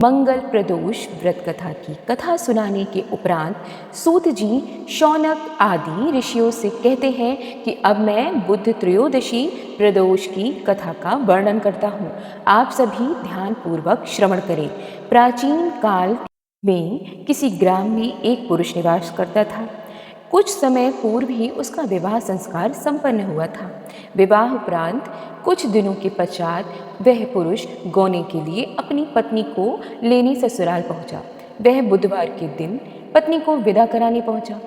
मंगल प्रदोष व्रत कथा की कथा सुनाने के उपरांत सूत जी शौनक आदि ऋषियों से कहते हैं कि अब मैं बुद्ध त्रयोदशी प्रदोष की कथा का वर्णन करता हूँ। आप सभी ध्यानपूर्वक श्रवण करें। प्राचीन काल में किसी ग्राम में एक पुरुष निवास करता था। कुछ समय पूर्व ही उसका विवाह संस्कार संपन्न हुआ था। विवाह उपरांत कुछ दिनों के पश्चात वह पुरुष गौने के लिए अपनी पत्नी को लेने ससुराल पहुंचा। वह बुधवार के दिन पत्नी को विदा कराने पहुंचा।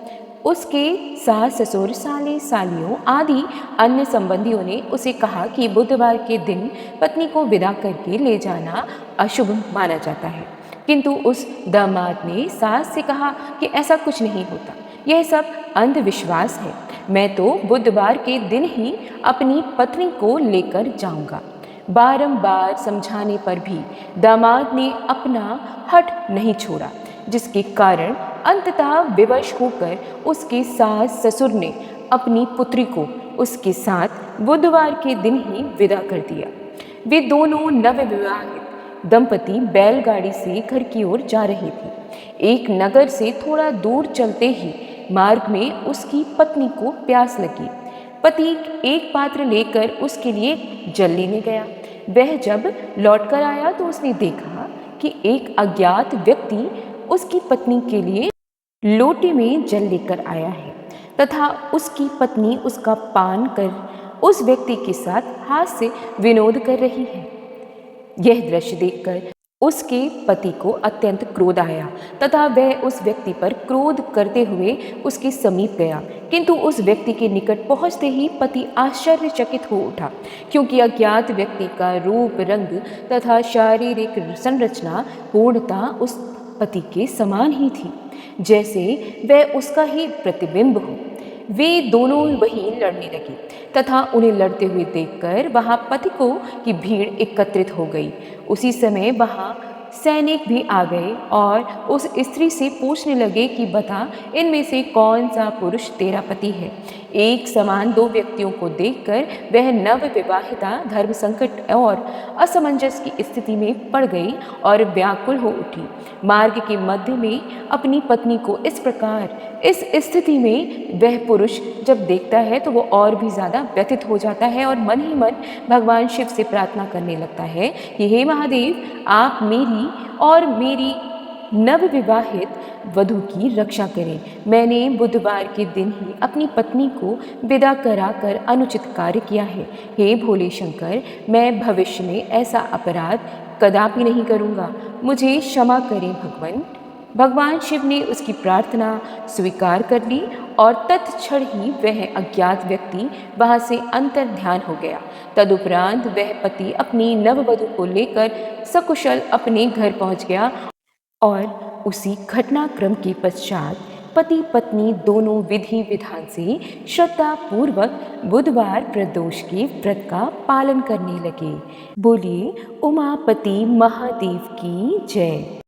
उसके सास ससुर साले सालियों आदि अन्य संबंधियों ने उसे कहा कि बुधवार के दिन पत्नी को विदा करके ले जाना अशुभ माना जाता है, किंतु उस दामाद ने सास से कहा कि ऐसा कुछ नहीं होता, यह सब अंधविश्वास है। मैं तो बुधवार के दिन ही अपनी पत्नी को लेकर जाऊंगा। बारंबार समझाने पर भी दामाद ने अपना हठ नहीं छोड़ा, जिसके कारण अंततः विवश होकर उसके सास ससुर ने अपनी पुत्री को उसके साथ बुधवार के दिन ही विदा कर दिया। वे दोनों नवविवाहित दंपति बैलगाड़ी से घर की ओर जा रहे थे। एक नगर से थोड़ा दूर चलते ही मार्ग में उसकी पत्नी को प्यास लगी। पति एक पात्र लेकर उसके लिए जल लेने गया। वह जब लौटकर आया तो उसने देखा कि एक अज्ञात व्यक्ति उसकी पत्नी के लिए लोटे में जल लेकर आया है तथा उसकी पत्नी उसका पान कर उस व्यक्ति के साथ हाथ से विनोद कर रही है। यह दृश्य देखकर उसके पति को अत्यंत क्रोध आया तथा वह उस व्यक्ति पर क्रोध करते हुए उसके समीप गया, किंतु उस व्यक्ति के निकट पहुंचते ही पति आश्चर्यचकित हो उठा, क्योंकि अज्ञात व्यक्ति का रूप, रंग तथा शारीरिक संरचना पूर्णतः उस पति के समान ही थी, जैसे वह उसका ही प्रतिबिंब हो। वे दोनों वहीं लड़ने लगे तथा उन्हें लड़ते हुए देखकर वहां पथिकों की भीड़ एकत्रित हो गई। उसी समय वहां सैनिक भी आ गए और उस स्त्री से पूछने लगे कि बता, इनमें से कौन सा पुरुष तेरा पति है। एक समान दो व्यक्तियों को देखकर वह नवविवाहिता धर्म संकट और असमंजस की स्थिति में पड़ गई और व्याकुल हो उठी। मार्ग के मध्य में अपनी पत्नी को इस प्रकार इस स्थिति में वह पुरुष जब देखता है तो वो और भी ज़्यादा व्यथित हो जाता है और मन ही मन भगवान शिव से प्रार्थना करने लगता है कि हे महादेव, आप मेरी और मेरी नवविवाहित वधू की रक्षा करें। मैंने बुधवार के दिन ही अपनी पत्नी को विदा कराकर अनुचित कार्य किया है। हे भोले शंकर, मैं भविष्य में ऐसा अपराध कदापि नहीं करूँगा, मुझे क्षमा करें भगवान। भगवान शिव ने उसकी प्रार्थना स्वीकार कर ली और तत्क्षण ही वह अज्ञात व्यक्ति वहाँ से अंतर ध्यान हो गया। तदुपरांत वह पति अपनी नववधू को लेकर सकुशल अपने घर पहुँच गया और उसी घटनाक्रम के पश्चात पति पत्नी दोनों विधि विधान से श्रद्धापूर्वक बुधवार प्रदोष के व्रत का पालन करने लगे। बोलिए उमापति महादेव की जय।